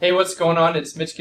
Hey, what's going on? It's Mitch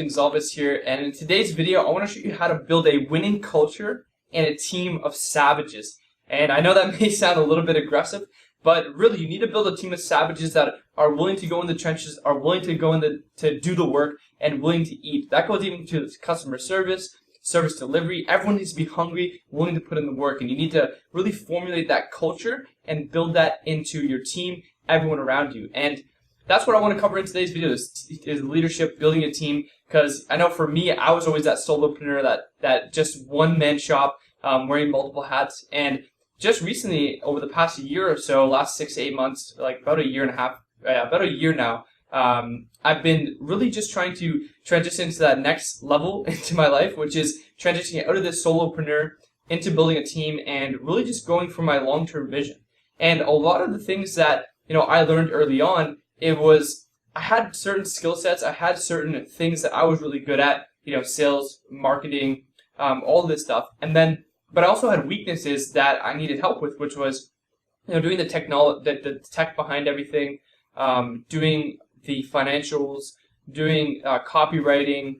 here, and in today's video, I want to show you how to build a winning culture and a team of savages. And I know that may sound a little bit aggressive, but really, you need to build a team of savages that are willing to go in the trenches, are willing to go in to do the work, and willing to eat. That goes even to customer service, service delivery. Everyone needs to be hungry, willing to put in the work, and you need to really formulate that culture and build that into your team, everyone around you. And that's what I want to cover in today's video is leadership, building a team, because I know for me, I was always that solopreneur, that just one-man shop, wearing multiple hats. And just recently, over the past year or so, last 6 to 8 months, like about a year and a half, about a year now, I've been really just trying to transition to that next level into my life, which is transitioning out of this solopreneur into building a team and really just going for my long-term vision. And a lot of the things that I learned early on, I had certain skill sets, I had certain things that I was really good at, sales, marketing, all this stuff. But I also had weaknesses that I needed help with, which was, doing the tech behind everything, doing the financials, doing copywriting,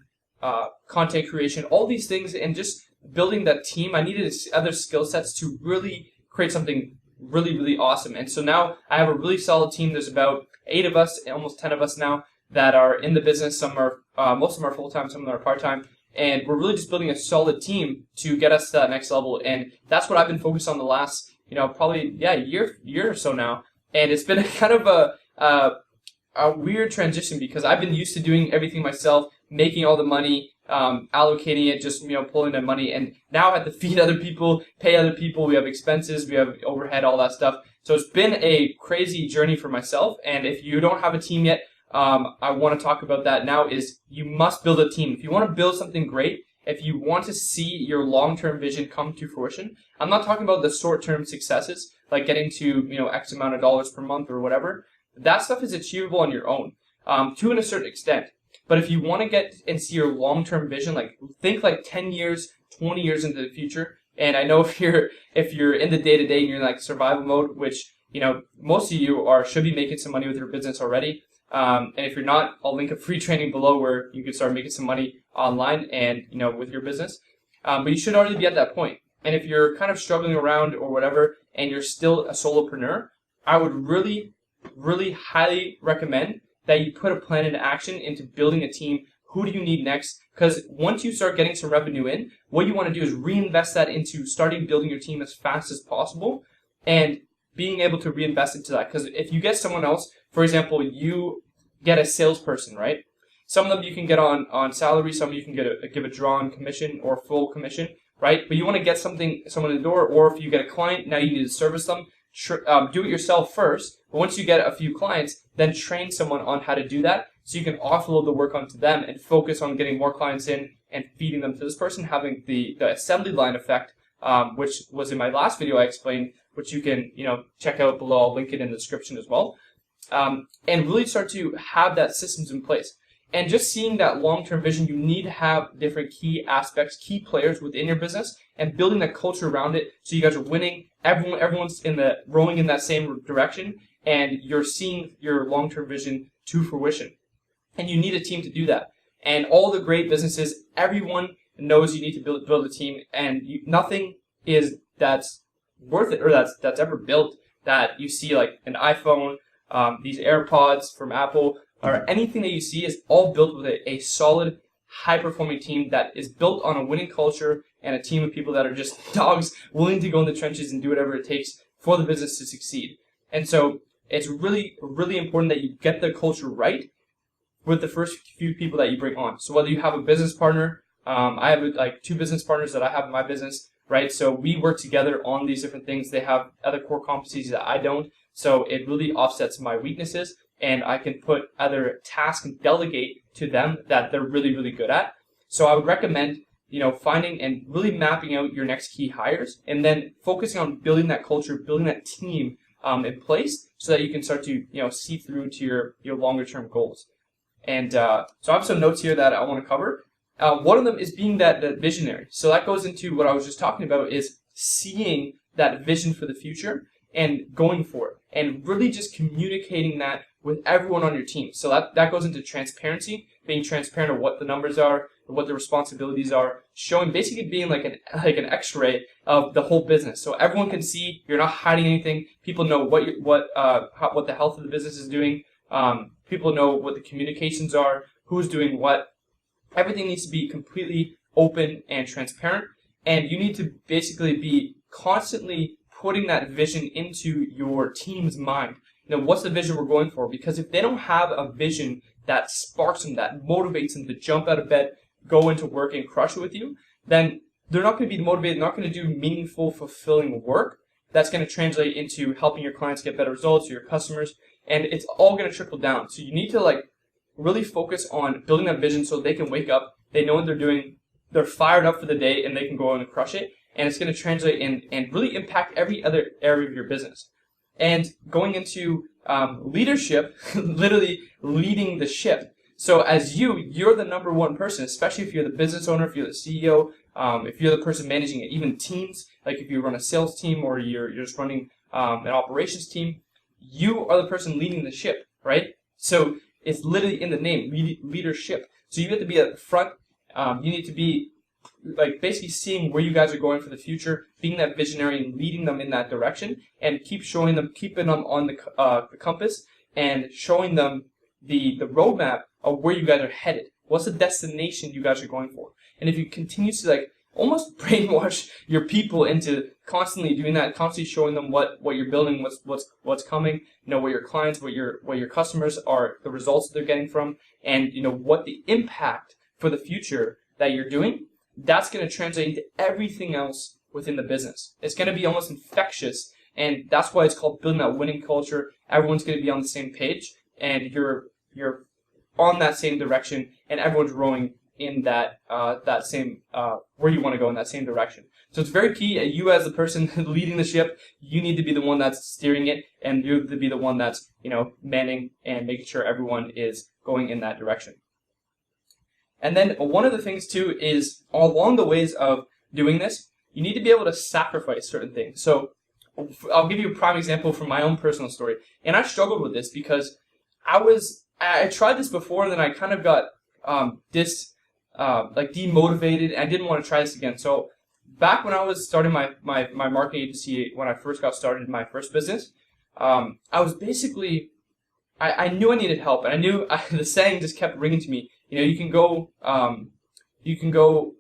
content creation, all these things, and just building that team. I needed other skill sets to really create something really, really awesome. And so now I have a really solid team. There's about 8 of us, almost 10 of us now, that are in the business. Some are, most of them are full-time, some of them are part-time. And we're really just building a solid team to get us to that next level. And that's what I've been focused on the last, probably, year or so now. And it's been a kind of a weird transition because I've been used to doing everything myself, making all the money, allocating it, just, pulling the money. And now I have to feed other people, pay other people. We have expenses, we have overhead, all that stuff. So it's been a crazy journey for myself. And if you don't have a team yet, I want to talk about that now is you must build a team. If you want to build something great, if you want to see your long-term vision come to fruition, I'm not talking about the short-term successes, like getting to, X amount of dollars per month or whatever. That stuff is achievable on your own, to a certain extent. But if you want to get and see your long-term vision, think 10 years, 20 years into the future. And I know if you're in the day-to-day and you're in survival mode, which, most of you should be making some money with your business already. And if you're not, I'll link a free training below where you can start making some money online and, with your business. But you should already be at that point. And if you're kind of struggling around or whatever, and you're still a solopreneur, I would really, really highly recommend that you put a plan into action into building a team. Who do you need next? Because once you start getting some revenue in, what you want to do is reinvest that into starting building your team as fast as possible and being able to reinvest into that. Because if you get someone else, for example, you get a salesperson, right? Some of them you can get on salary, some of you can give a draw-on commission or full commission, right? But you want to get someone in the door, or if you get a client, now you need to service them. Do it yourself first, but once you get a few clients, then train someone on how to do that so you can offload the work onto them and focus on getting more clients in and feeding them to this person, having the assembly line effect, which was in my last video I explained, which you can check out below. I'll link it in the description as well. And really start to have that systems in place. And just seeing that long-term vision, you need to have different key aspects, key players within your business, and building that culture around it so you guys are winning. Everyone's rowing in that same direction, and you're seeing your long-term vision to fruition. And you need a team to do that. And all the great businesses, everyone knows you need to build a team, and nothing is that's worth it or that's ever built that you see like an iPhone, these AirPods from Apple, or anything that you see is all built with a solid, high-performing team that is built on a winning culture and a team of people that are just dogs willing to go in the trenches and do whatever it takes for the business to succeed. And so it's really, really important that you get the culture right with the first few people that you bring on. So whether you have a business partner, I have 2 business partners that I have in my business, right? So we work together on these different things. They have other core competencies that I don't. So it really offsets my weaknesses, and I can put other tasks and delegate to them that they're really, really good at. So I would recommend, finding and really mapping out your next key hires and then focusing on building that culture, building that team in place so that you can start to, see through to your longer term goals. And so I have some notes here that I want to cover. One of them is being that visionary. So that goes into what I was just talking about, is seeing that vision for the future and going for it, and really just communicating that with everyone on your team. So that goes into transparency, being transparent of what the numbers are, what the responsibilities are, showing, basically being like an X-ray of the whole business. So everyone can see you're not hiding anything. People know what the health of the business is doing. People know what the communications are, who's doing what. Everything needs to be completely open and transparent, and you need to basically be constantly putting that vision into your team's mind. What's the vision we're going for? Because if they don't have a vision that sparks them, that motivates them to jump out of bed, go into work and crush it with you, then they're not going to be motivated, not going to do meaningful, fulfilling work that's going to translate into helping your clients get better results, or your customers, and it's all going to trickle down. So you need to really focus on building that vision so they can wake up, they know what they're doing, they're fired up for the day, and they can go on and crush it. And it's going to translate and really impact every other area of your business. And going into leadership, literally leading the ship. So as you're the number one person, especially if you're the business owner, if you're the CEO, if you're the person managing it, even teams, like if you run a sales team or you're just running an operations team, you are the person leading the ship, right? So it's literally in the name, leadership. So you have to be at the front. You need to be basically seeing where you guys are going for the future, being that visionary and leading them in that direction, and keeping them on the compass and showing them the roadmap of where you guys are headed. What's the destination you guys are going for? And if you continue to almost brainwash your people into constantly doing that, constantly showing them what you're building, what's coming, what your clients, what your customers are, the results that they're getting from, and what the impact for the future that you're doing, that's going to translate into everything else within the business. It's going to be almost infectious, and that's why it's called building that winning culture. Everyone's going to be on the same page, and you're on that same direction, and everyone's rowing in that same where you want to go, in that same direction. So it's very key. You as the person leading the ship, you need to be the one that's steering it, and you have to be the one that's manning and making sure everyone is going in that direction. And then one of the things too is along the ways of doing this, you need to be able to sacrifice certain things. So I'll give you a prime example from my own personal story. And I struggled with this because I tried this before, and then I kind of got demotivated, and I didn't want to try this again. So back when I was starting my marketing agency, when I first got started in my first business, I was basically, I knew I needed help, and I knew the saying just kept ringing to me. You can go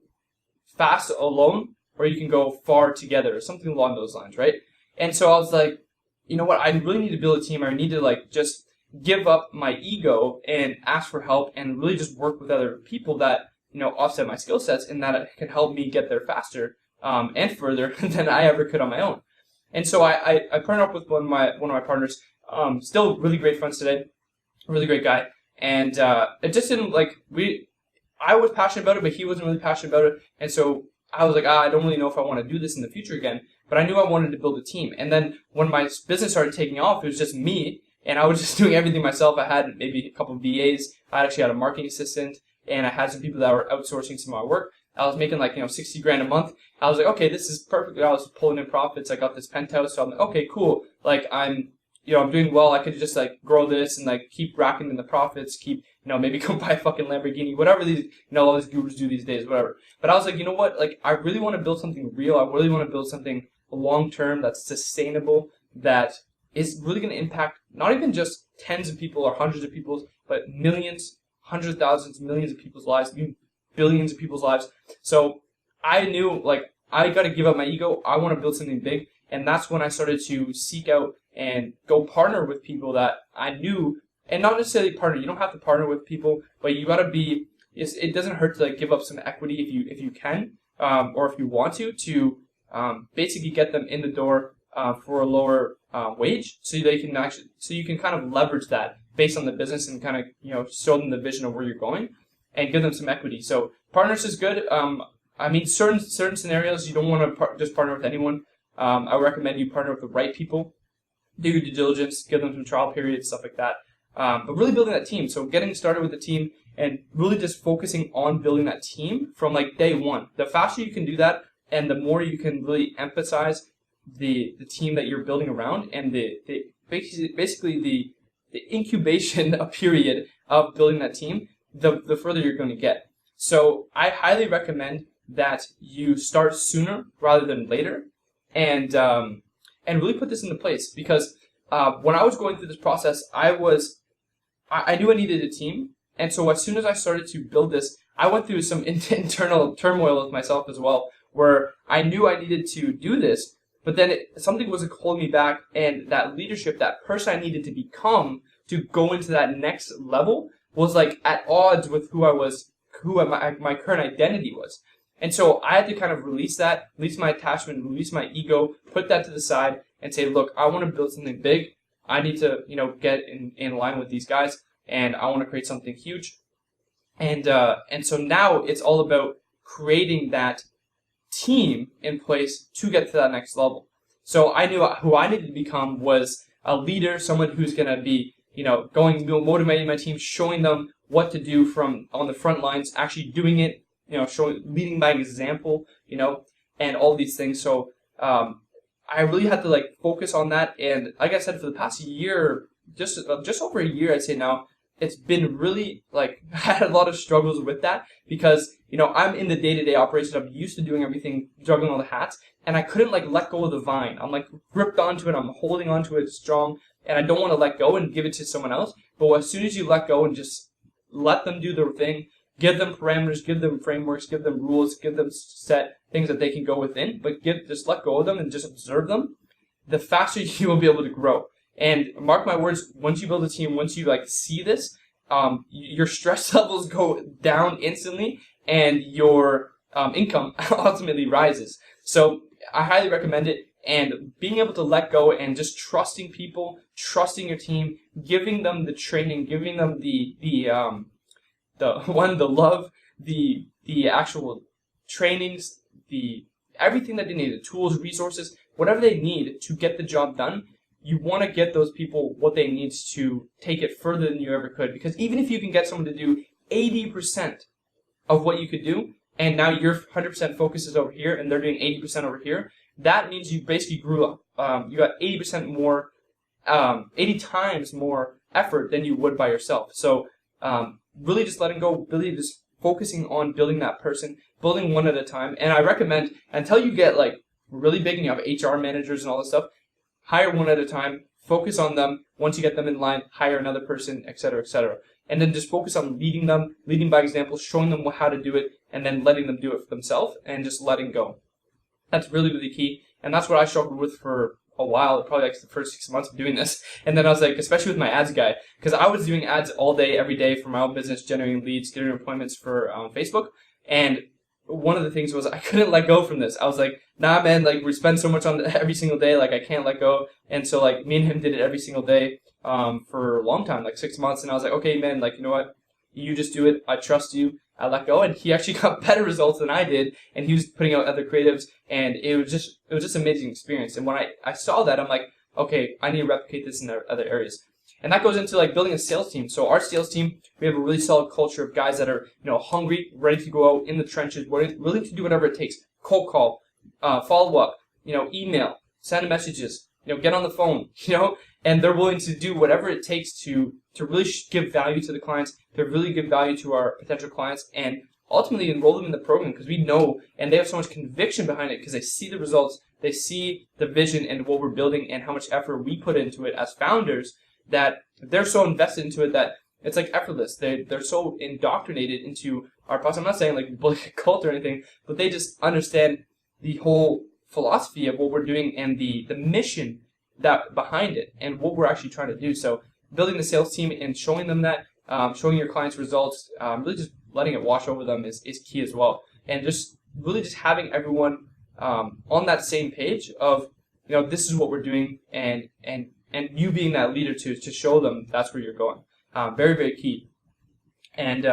fast alone, or you can go far together, or something along those lines, right? And so I was like, you know what? I really need to build a team. I need to just give up my ego and ask for help, and really just work with other people that offset my skill sets, and that can help me get there faster and further than I ever could on my own. And so I partnered up with one of my partners. Still really great friends today, really great guy. And it just didn't I was passionate about it, but he wasn't really passionate about it. And so I was like, I don't really know if I want to do this in the future again. But I knew I wanted to build a team. And then when my business started taking off, it was just me, and I was just doing everything myself. I had maybe a couple of VAs. I actually had a marketing assistant, and I had some people that were outsourcing some of my work. I was making $60,000 a month. I was like, okay, this is perfect. I was pulling in profits. I got this penthouse, so I'm like, okay, cool. I'm doing well. I could just grow this and keep racking in the profits, keep, maybe go buy a fucking Lamborghini, whatever these, all these gurus do these days, whatever. But I was like, you know what? I really want to build something real. I really want to build something long-term that's sustainable, that is really going to impact not even just tens of people or hundreds of people, but millions, hundreds of thousands, millions of people's lives, billions of people's lives. So I knew, I got to give up my ego. I want to build something big. And that's when I started to seek out and go partner with people that I knew, and not necessarily partner. You don't have to partner with people, but you got to be. It doesn't hurt to give up some equity if you can, or if you want to basically get them in the door for a lower wage, so they can you can kind of leverage that based on the business, and kind of show them the vision of where you're going, and give them some equity. So partners is good. Certain scenarios you don't want to just partner with anyone. I recommend you partner with the right people. Do your due diligence, give them some trial periods, stuff like that. But really building that team. So getting started with the team, and really just focusing on building that team from day one. The faster you can do that, and the more you can really emphasize the team that you're building around, and basically the the incubation period of building that team, the further you're going to get. So I highly recommend that you start sooner rather than later, and really put this into place, because when I was going through this process, I knew I needed a team, and so as soon as I started to build this, I went through some internal turmoil with myself as well, where I knew I needed to do this, but then something was holding me back, and that leadership, that person I needed to become to go into that next level, was like at odds with who my current identity was. And so I had to kind of release my attachment, release my ego, put that to the side, and say, look, I want to build something big. I need to, get in line with these guys, and I want to create something huge. And so now it's all about creating that team in place to get to that next level. So I knew who I needed to become was a leader, someone who's going to be, motivating my team, showing them what to do from on the front lines, actually doing it, leading by example, and all these things. So I really had to focus on that. And like I said, for the past year, just over a year, I'd say now, it's been really I had a lot of struggles with that, because I'm in the day-to-day operations. I'm used to doing everything, juggling all the hats, and I couldn't let go of the vine. I'm gripped onto it. I'm holding onto it strong, and I don't want to let go and give it to someone else. But as soon as you let go and just let them do their thing, give them parameters, give them frameworks, give them rules, give them set things that they can go within, but just let go of them and just observe them, the faster you will be able to grow. And mark my words, once you build a team, once you see this, your stress levels go down instantly, and your income ultimately rises. So I highly recommend it. And being able to let go and just trusting people, trusting your team, giving them the training, giving them the love, the actual trainings, everything that they need, the tools, resources, whatever they need to get the job done. You want to get those people what they need to take it further than you ever could. Because even if you can get someone to do 80% of what you could do, and now your 100% focus is over here, and they're doing 80% over here, that means you basically grew up. You got 80% more, 80 times more effort than you would by yourself. So really just letting go, really just focusing on building that person, building one at a time. And I recommend, until you get really big and you have HR managers and all this stuff, hire one at a time, focus on them. Once you get them in line, hire another person, etc., etc. And then just focus on leading them, leading by example, showing them how to do it, and then letting them do it for themselves, and just letting go. That's really, really key. And that's what I struggled with for a while, probably the first 6 months of doing this. And then I was especially with my ads guy, because I was doing ads all day, every day for my own business, generating leads, getting appointments for Facebook. And one of the things was I couldn't let go from this. I was nah, man, we spend so much on it every single day, I can't let go. And so me and him did it every single day for a long time, 6 months. And I was okay, man, you know what? You just do it. I trust you. I let go. And he actually got better results than I did. And he was putting out other creatives. And it was just an amazing experience. And when I saw that, I'm okay, I need to replicate this in other areas. And that goes into building a sales team. So our sales team, we have a really solid culture of guys that are, hungry, ready to go out in the trenches, willing to do whatever it takes. Cold call, follow up, email, send messages, get on the phone, and they're willing to do whatever it takes to really give value to the clients, to really give value to our potential clients, and ultimately enroll them in the program, because we know, and they have so much conviction behind it, because they see the results, they see the vision and what we're building and how much effort we put into it as founders, that they're so invested into it that it's effortless. They're so indoctrinated into our process. I'm not saying building a cult or anything, but they just understand the whole philosophy of what we're doing and the mission that behind it and what we're actually trying to do. So building the sales team and showing them that, showing your clients results, really just letting it wash over them is key as well. And just really just having everyone on that same page of, this is what we're doing, and you being that leader to show them that's where you're going. Very, very key. And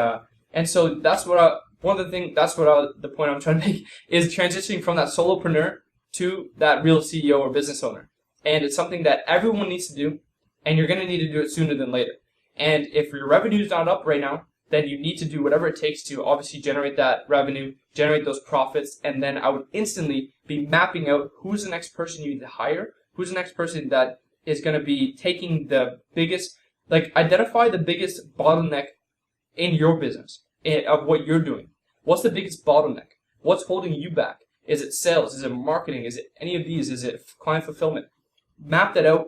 so that's what the point I'm trying to make is transitioning from that solopreneur to that real CEO or business owner. And it's something that everyone needs to do, and you're going to need to do it sooner than later. And if your revenue is not up right now, then you need to do whatever it takes to obviously generate that revenue, generate those profits, and then I would instantly be mapping out who's the next person you need to hire, who's the next person that is going to be taking the biggest Like, identify the biggest bottleneck in your business, of what you're doing. What's the biggest bottleneck? What's holding you back? Is it sales? Is it marketing? Is it any of these? Is it client fulfillment? Map that out.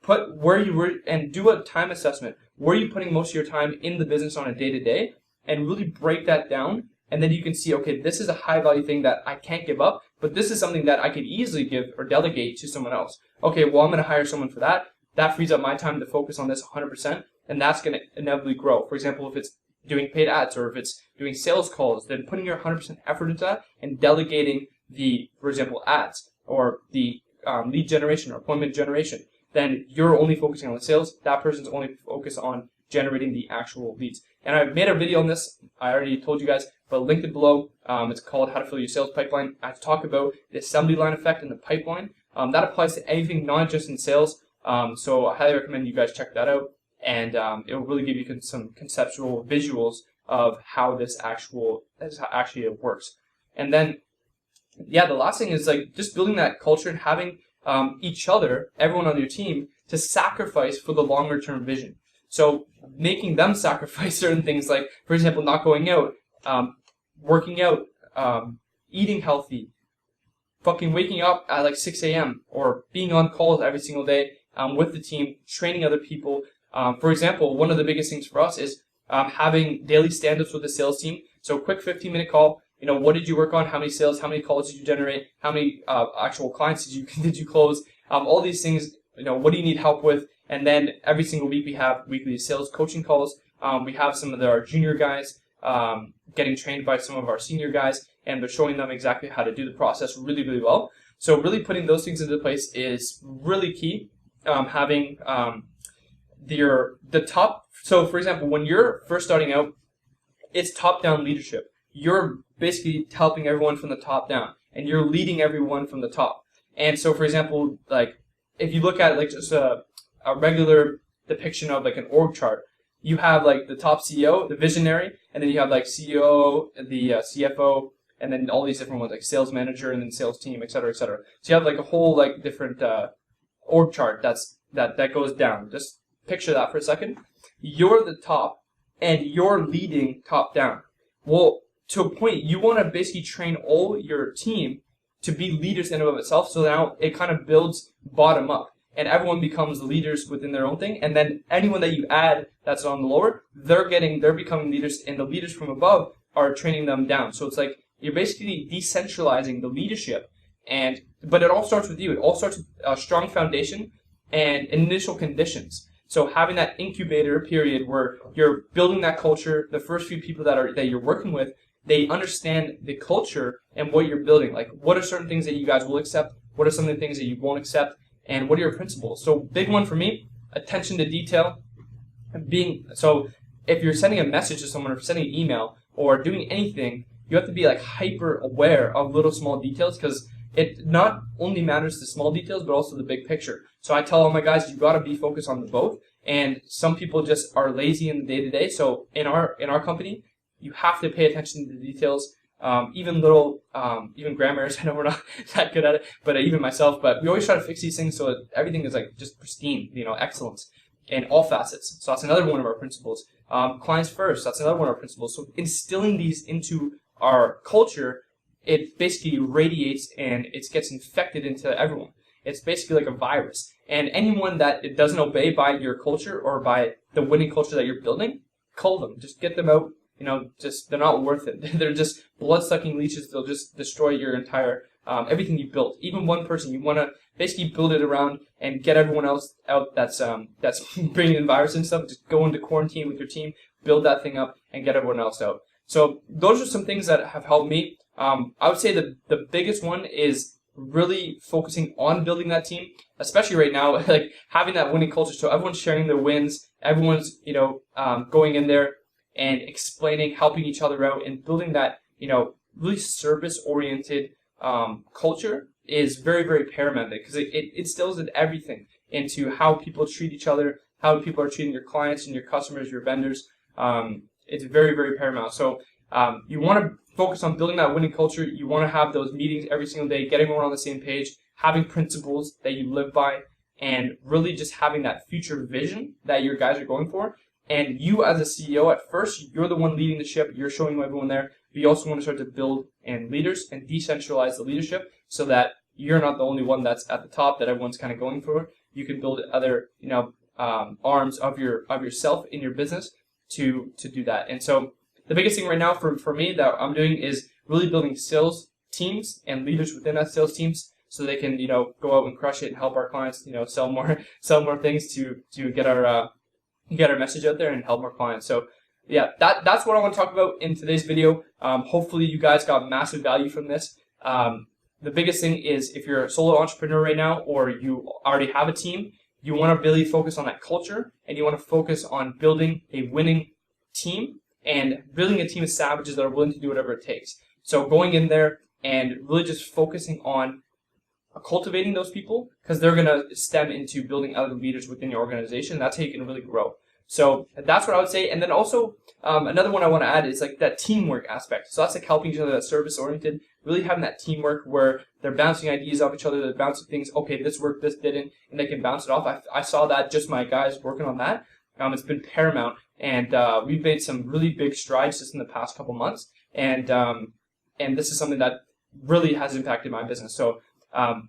Put where you were, and do a time assessment. Where are you putting most of your time in the business on a day-to-day? And really break that down. And then you can see, okay, this is a high-value thing that I can't give up, but this is something that I could easily give or delegate to someone else. Okay, well, I'm going to hire someone for that. That frees up my time to focus on this 100%, and that's going to inevitably grow. For example, if it's doing paid ads or if it's doing sales calls, then putting your 100% effort into that and delegating the, for example, ads or the lead generation or appointment generation, then you're only focusing on the sales. That person's only focused on generating the actual leads. And I made a video on this. I already told you guys, but linked it below. It's called How to Fill Your Sales Pipeline. I talk about the assembly line effect in the pipeline. That applies to anything, not just in sales. So I highly recommend you guys check that out. And it will really give you some conceptual visuals of how this actually works. And then, yeah, the last thing is like just building that culture and having each other, everyone on your team, to sacrifice for the longer term vision. So making them sacrifice certain things, like, for example, not going out, working out, eating healthy, fucking waking up at like 6 a.m. or being on calls every single day with the team, training other people. For example, one of the biggest things for us is having daily stand-ups with the sales team. So quick 15-minute call. You know, what did you work on? How many sales? How many calls did you generate? How many actual clients did you close? All these things. You know, what do you need help with? And then every single week we have weekly sales coaching calls. We have some of our junior guys getting trained by some of our senior guys, and they're showing them exactly how to do the process really, really well. So really putting those things into place is really key. Having the top. So for example, when you're first starting out, it's top-down leadership. You're basically helping everyone from the top down, and you're leading everyone from the top. And so, for example, like if you look at it like just a regular depiction of like an org chart, you have like the top CEO, the visionary, and then you have like CEO, the CFO, and then all these different ones like sales manager and then sales team, et cetera, et cetera. So you have like a whole like different org chart that goes down. Just picture that for a second. You're the top, and you're leading top down. Well, to a point, you want to basically train all your team to be leaders in and of itself. So now it kind of builds bottom up, and everyone becomes leaders within their own thing. And then anyone that you add that's on the lower, they're becoming leaders, and the leaders from above are training them down. So it's like you're basically decentralizing the leadership, but it all starts with you. It all starts with a strong foundation and initial conditions. So having that incubator period where you're building that culture, the first few people that you're working with, they understand the culture and what you're building. Like, what are certain things that you guys will accept? What are some of the things that you won't accept? And what are your principles? So big one for me, attention to detail. So if you're sending a message to someone or sending an email or doing anything, you have to be like hyper aware of little small details, because it not only matters the small details, but also the big picture. So I tell all my guys, you got to be focused on the both. And some people just are lazy in the day-to-day. So in our company, you have to pay attention to the details. Even grammar errors. I know we're not that good at it, but even myself. But we always try to fix these things so that everything is like just pristine, excellence in all facets. So that's another one of our principles. Clients first. That's another one of our principles. So instilling these into our culture, it basically radiates and it gets infected into everyone. It's basically like a virus. And anyone that it doesn't obey by your culture or by the winning culture that you're building, cull them. Just get them out. They're not worth it. They're just blood-sucking leeches. They'll just destroy your entire, everything you built. Even one person, you want to basically build it around and get everyone else out that's bringing in virus and stuff. Just go into quarantine with your team, build that thing up, and get everyone else out. So those are some things that have helped me. I would say the biggest one is really focusing on building that team, especially right now, like having that winning culture. So everyone's sharing their wins. Everyone's, going in there and explaining, helping each other out, and building that, really service-oriented culture is very, very paramount, because it instills in everything into how people treat each other, how people are treating your clients and your customers, your vendors. It's very, very paramount. So you want to focus on building that winning culture. You want to have those meetings every single day, getting everyone on the same page, having principles that you live by, and really just having that future vision that your guys are going for. And you as a CEO, at first, you're the one leading the ship. You're showing everyone there. But you also want to start to build in leaders and decentralize the leadership so that you're not the only one that's at the top that everyone's kind of going for. You can build other, arms of yourself in your business to do that. And so the biggest thing right now for me that I'm doing is really building sales teams and leaders within that sales teams so they can, go out and crush it and help our clients, sell more things to get our message out there and help our clients. So yeah, that's what I want to talk about in today's video. Hopefully you guys got massive value from this. The biggest thing is if you're a solo entrepreneur right now or you already have a team, you want to really focus on that culture and you want to focus on building a winning team and building a team of savages that are willing to do whatever it takes. So going in there and really just focusing on cultivating those people because they're going to stem into building other leaders within your organization. That's how you can really grow. So that's what I would say. And then also another one I want to add is like that teamwork aspect. So that's like helping each other, that service oriented, really having that teamwork where they're bouncing ideas off each other, they're bouncing things, okay, this worked, this didn't, and they can bounce it off. I saw that, just my guys working on that. It's been paramount, and we've made some really big strides just in the past couple months, and this is something that really has impacted my business. So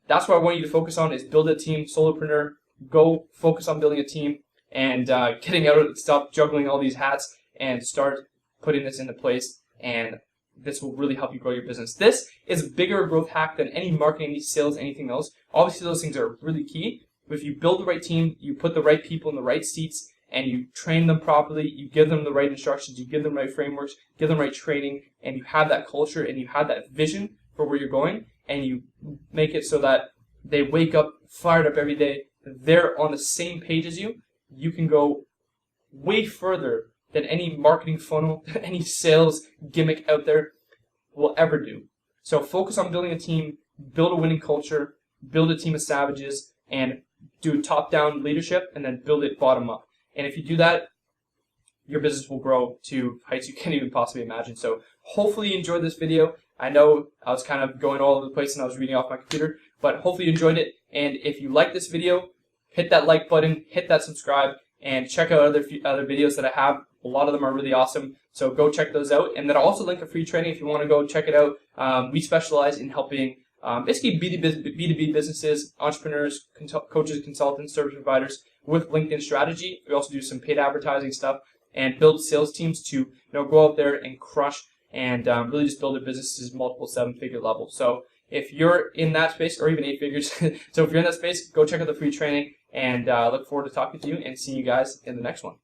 that's what I want you to focus on is build a team, solopreneur, go focus on building a team and getting out of, stop juggling all these hats and start putting this into place, and this will really help you grow your business. This is a bigger growth hack than any marketing, any sales, anything else. Obviously those things are really key, but if you build the right team, you put the right people in the right seats, and you train them properly, you give them the right instructions, you give them the right frameworks, give them the right training, and you have that culture and you have that vision for where you're going, and you make it so that they wake up fired up every day, they're on the same page as you, you can go way further than any marketing funnel, any sales gimmick out there will ever do. So focus on building a team, build a winning culture, build a team of savages, and do top-down leadership, and then build it bottom-up. And if you do that, your business will grow to heights you can't even possibly imagine. So hopefully you enjoyed this video. I know I was kind of going all over the place and I was reading off my computer, but hopefully you enjoyed it. And if you like this video, hit that like button, hit that subscribe, and check out other videos that I have. A lot of them are really awesome, so go check those out. And then I'll also link a free training if you want to go check it out. We specialize in helping basically B2B businesses, entrepreneurs, coaches, consultants, service providers with LinkedIn strategy. We also do some paid advertising stuff and build sales teams to go out there and crush and really just build their businesses multiple 7-figure levels. So if you're in that space, or even 8 figures, so if you're in that space, go check out the free training, and look forward to talking to you and seeing you guys in the next one.